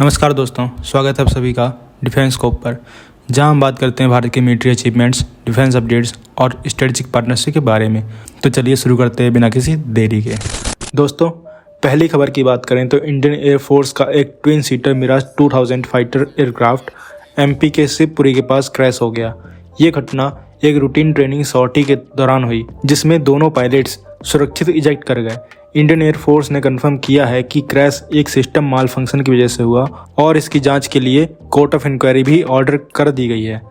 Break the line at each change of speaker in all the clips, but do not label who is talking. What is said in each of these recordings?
नमस्कार दोस्तों, स्वागत है आप सभी का डिफेंस स्कोप पर, जहां हम बात करते हैं भारत के मिलिट्री अचीवमेंट्स, डिफेंस अपडेट्स और स्ट्रेटेजिक पार्टनरशिप के बारे में। तो चलिए शुरू करते हैं बिना किसी देरी के। दोस्तों, पहली खबर की बात करें तो इंडियन एयरफोर्स का एक twin seater Mirage 2000 fighter aircraft MP के शिवपुरी के पास क्रैश हो गया। ये घटना एक रूटीन ट्रेनिंग सॉर्टी के दौरान हुई, जिसमें दोनों पायलट्स सुरक्षित इजेक्ट कर गए। इंडियन एयरफोर्स ने कंफर्म किया है कि क्रैश एक सिस्टम माल फंक्शन की वजह से हुआ और इसकी जांच के लिए कोर्ट ऑफ इंक्वायरी भी ऑर्डर कर दी गई है।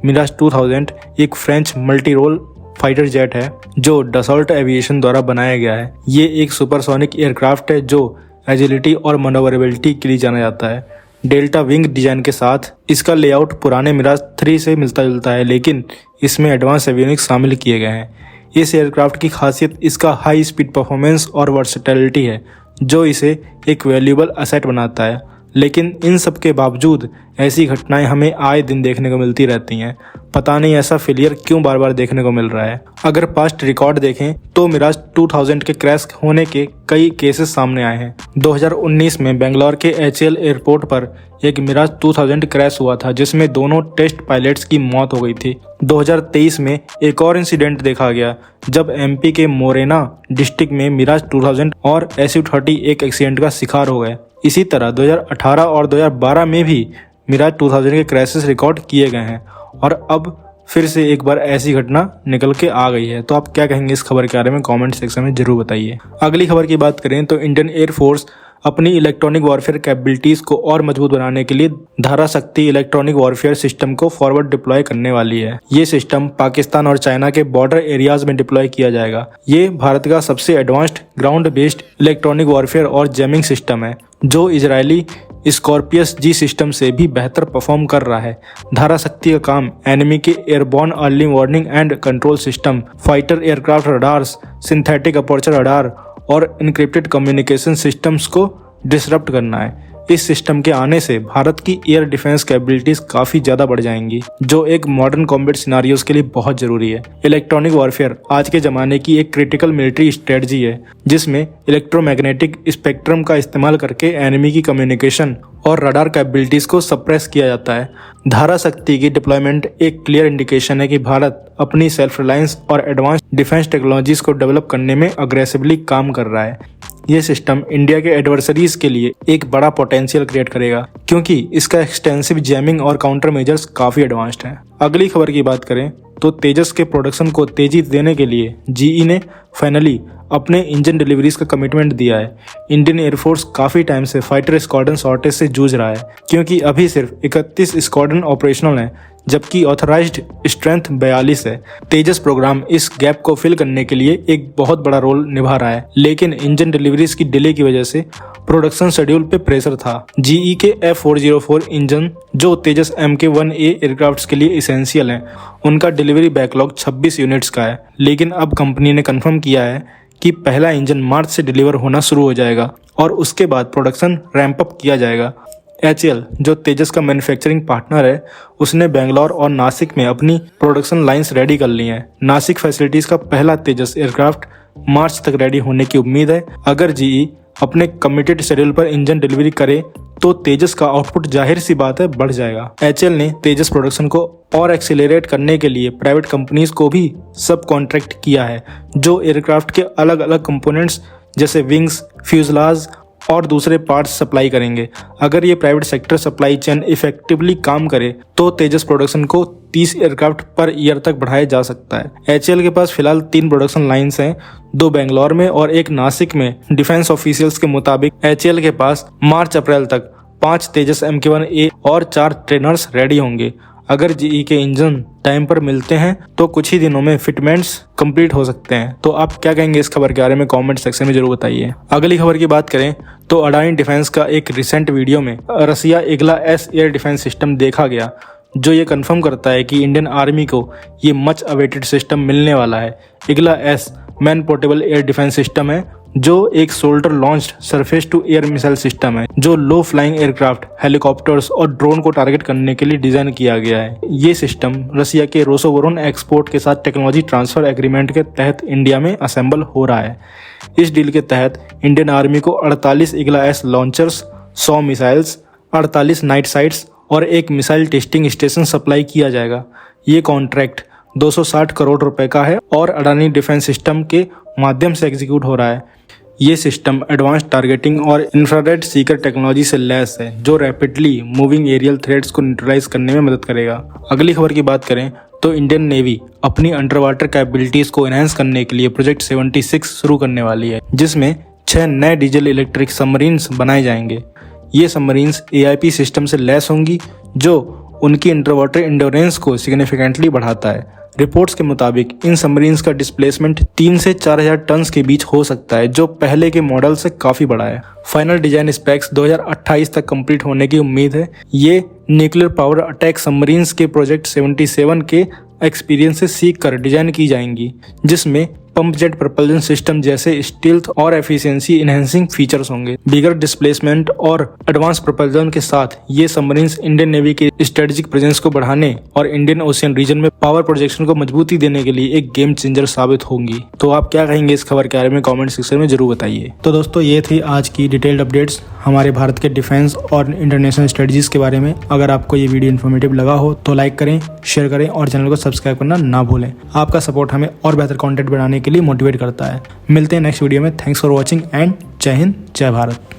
मिराज 2000 एक French multi role fighter jet है जो डसॉल्ट एविएशन द्वारा बनाया गया है। ये एक सुपरसोनिक एयरक्राफ्ट है जो एजिलिटी और मनोवरेबिलिटी के लिए जाना जाता है। डेल्टा विंग डिजाइन के साथ इसका लेआउट पुराने मिराज 3 से मिलता जुलता है, लेकिन इसमें एडवांस एवियोनिक्स शामिल किए गए हैं। इस एयरक्राफ्ट की खासियत इसका हाई स्पीड परफॉर्मेंस और वर्सेटिलिटी है, जो इसे एक वैल्यूएबल एसेट बनाता है। लेकिन इन सब के बावजूद ऐसी घटनाएं हमें आए दिन देखने को मिलती रहती हैं। पता नहीं ऐसा फेलियर क्यों बार बार देखने को मिल रहा है। अगर पास्ट रिकॉर्ड देखें तो मिराज 2000 के क्रैश होने के कई केसेस सामने आए हैं। 2019 में बेंगलोर के एचएएल एयरपोर्ट पर एक मिराज 2000 क्रैश हुआ था, जिसमें दोनों टेस्ट पायलट्स की मौत हो गई थी। 2023 में एक और इंसिडेंट देखा गया जब एमपी के मोरेना डिस्ट्रिक्ट में मिराज 2000 और SU-30 एक एक्सीडेंट का शिकार हो गए। इसी तरह 2018 और 2012 में भी मिराज 2000 के क्रैशेस रिकॉर्ड किए गए हैं और अब फिर से एक बार ऐसी घटना निकल के आ गई है। तो आप क्या कहेंगे इस खबर के बारे में कमेंट सेक्शन में जरूर बताइए। अगली खबर की बात करें तो इंडियन एयरफोर्स अपनी इलेक्ट्रॉनिक वॉरफेयर कैपेबिलिटीज को और मजबूत बनाने के लिए धाराशक्ति इलेक्ट्रॉनिक वॉरफेयर सिस्टम को फॉरवर्ड डिप्लॉय करने वाली है। ये सिस्टम पाकिस्तान और चाइना के बॉर्डर एरियाज में डिप्लॉय किया जाएगा। ये भारत का सबसे advanced ground based electronic warfare और जैमिंग सिस्टम है, जो इजरायली स्कॉर्पियस जी सिस्टम से भी बेहतर परफॉर्म कर रहा है। धाराशक्ति का काम एनिमी के airborne early warning and control system, fighter aircraft radars, synthetic aperture radar और इनक्रिप्टेड कम्युनिकेशन सिस्टम्स को डिसरप्ट करना है। इस सिस्टम के आने से भारत की एयर डिफेंस कैपेबिलिटीज काफी ज्यादा बढ़ जाएंगी, जो एक मॉडर्न कॉम्बैट सिनारियोज के लिए बहुत जरूरी है। इलेक्ट्रॉनिक वॉरफेयर आज के जमाने की एक क्रिटिकल मिलिट्री स्ट्रेटजी है, जिसमें इलेक्ट्रोमैग्नेटिक स्पेक्ट्रम का इस्तेमाल करके एनिमी की कम्युनिकेशन और रडार कैपेबिलिटीज को सप्रेस किया जाता है। धाराशक्ति की डिप्लॉयमेंट एक क्लियर इंडिकेशन है कि भारत अपनी सेल्फ रिलायंस और एडवांस डिफेंस टेक्नोलॉजीज को डेवलप करने में अग्रेसिवली काम कर रहा है। ये सिस्टम इंडिया के एडवर्सरीज के लिए एक बड़ा पोटेंशियल क्रिएट करेगा, क्योंकि इसका एक्सटेंसिव जैमिंग और काउंटर मेजर्स काफी एडवांस्ड हैं। अगली खबर की बात करें तो तेजस के प्रोडक्शन को तेजी देने के लिए जीई ने फाइनली अपने इंजन डिलीवरीज का कमिटमेंट दिया है। इंडियन एयरफोर्स काफी टाइम से फाइटर स्क्वाड्रन शॉर्टेज से जूझ रहा है, क्योंकि अभी सिर्फ 31 स्क्वाड्रन ऑपरेशनल हैं, जबकि ऑथराइज्ड स्ट्रेंथ 42 है। तेजस प्रोग्राम इस गैप को फिल करने के लिए एक बहुत बड़ा रोल निभा रहा है, लेकिन इंजन डिलीवरीज की डिले की वजह से प्रोडक्शन शेड्यूल पे प्रेशर था। जीई के F404 इंजन, जो तेजस MK-1A एयरक्राफ्ट्स के लिए इसेंशियल हैं, उनका डिलीवरी बैकलॉग 26 यूनिट्स का है। लेकिन अब कंपनी ने कंफर्म किया है कि पहला इंजन मार्च से डिलीवर होना शुरू हो जाएगा और उसके बाद प्रोडक्शन रैंप अप किया जाएगा। एचएएल, जो तेजस का मैन्युफैक्चरिंग पार्टनर है, उसने बेंगलोर और नासिक में अपनी प्रोडक्शन लाइंस रेडी कर ली हैं। नासिक फैसिलिटीज का पहला तेजस एयरक्राफ्ट मार्च तक रेडी होने की उम्मीद है। अगर जीई अपने कमिटेड शेड्यूल पर इंजन डिलीवरी करे तो तेजस का आउटपुट जाहिर सी बात है बढ़ जाएगा। एचएएल ने तेजस प्रोडक्शन को और एक्सीलरेट करने के लिए प्राइवेट कंपनीज को भी सब कॉन्ट्रैक्ट किया है, जो एयरक्राफ्ट के अलग अलग कंपोनेंट्स जैसे विंग्स, फ्यूजलाज और दूसरे पार्ट्स सप्लाई करेंगे। अगर ये private sector supply chain effectively काम करे तो तेजस प्रोडक्शन को 30 एयरक्राफ्ट पर ईयर तक बढ़ाया जा सकता है। एचएएल के पास फिलहाल 3 प्रोडक्शन लाइंस हैं, 2 बेंगलोर में और एक नासिक में। डिफेंस ऑफिशियल्स के मुताबिक एचएएल के पास मार्च अप्रैल तक 5 तेजस MK-1A और 4 ट्रेनर्स रेडी होंगे। अगर जीई के इंजन टाइम पर मिलते हैं तो कुछ ही दिनों में फिटमेंट्स कंप्लीट हो सकते हैं। तो आप क्या कहेंगे इस खबर के बारे में कमेंट सेक्शन में जरूर बताइए। अगली खबर की बात करें तो अडानी डिफेंस का एक रिसेंट वीडियो में Russia Igla S air defence system देखा गया, जो ये कंफर्म करता है कि इंडियन आर्मी को ये मच अवेटेड सिस्टम मिलने वाला है। Igla S man portable air defence system है, जो एक shoulder launched surface to air missile system है, जो लो फ्लाइंग एयरक्राफ्ट, हेलीकॉप्टर्स और ड्रोन को टारगेट करने के लिए डिजाइन किया गया है। ये सिस्टम रसिया के रोसोवोरोन एक्सपोर्ट के साथ टेक्नोलॉजी ट्रांसफर एग्रीमेंट के तहत इंडिया में असेंबल हो रहा है। इस डील के तहत इंडियन आर्मी को 48 Igla S launchers, 100 missiles, 48 night sites और एक मिसाइल टेस्टिंग स्टेशन सप्लाई किया जाएगा। ये कॉन्ट्रैक्ट 260 करोड़ रुपए का है और अडानी डिफेंस सिस्टम के माध्यम से एग्जीक्यूट हो रहा है। ये सिस्टम एडवांस टारगेटिंग और इंफ्रारेड सीकर टेक्नोलॉजी से लैस है, जो रैपिडली मूविंग एरियल थ्रेट्स को न्यूट्रलाइज करने में मदद करेगा। अगली खबर की बात करें तो इंडियन नेवी अपनी अंडर वाटर कैपेबिलिटीज को एनहांस करने के लिए प्रोजेक्ट 76 शुरू करने वाली है, जिसमें 6 नए डीजल इलेक्ट्रिक सबमरीन्स बनाए जाएंगे। ये सबमरीन्स AIP सिस्टम से लैस होंगी, जो उनकी अंडर वाटर इंड्योरेंस को सिग्निफिकेंटली बढ़ाता है। रिपोर्ट्स के मुताबिक इन सबमरीन्स का डिस्प्लेसमेंट 3 से 4000 टन के बीच हो सकता है, जो पहले के मॉडल से काफी बड़ा है। फाइनल डिजाइन स्पेक्स 2028 तक कंप्लीट होने की उम्मीद है। ये न्यूक्लियर पावर अटैक सबमरीन्स के प्रोजेक्ट 77 के एक्सपीरियंस से सीख कर डिजाइन की जाएंगी, जिसमें पंप जेट प्रपल्जन सिस्टम जैसे स्टील्थ और एफिशिएंसी इनहेंसिंग फीचर्स होंगे। बिगर डिस्प्लेसमेंट और एडवांस प्रपल्जन के साथ ये सबमरीन्स इंडियन नेवी के स्ट्रेटेजिक प्रेजेंस को बढ़ाने और इंडियन ओशियन रीजन में पावर प्रोजेक्शन को मजबूती देने के लिए एक गेम चेंजर साबित होंगी। तो आप क्या कहेंगे इस खबर के बारे में कमेंट सेक्शन में जरूर बताइए। तो दोस्तों, ये थी आज की डिटेल्ड अपडेट्स हमारे भारत के डिफेंस और इंटरनेशनल स्ट्रेटजीज के बारे में। अगर आपको ये वीडियो इन्फॉर्मेटिव लगा हो तो लाइक करें, शेयर करें और चैनल को सब्सक्राइब करना ना भूलें। आपका सपोर्ट हमें और बेहतर कंटेंट बनाने के लिए मोटिवेट करता है। मिलते हैं नेक्स्ट वीडियो में। थैंक्स फॉर वॉचिंग एंड जय हिंद, जय भारत।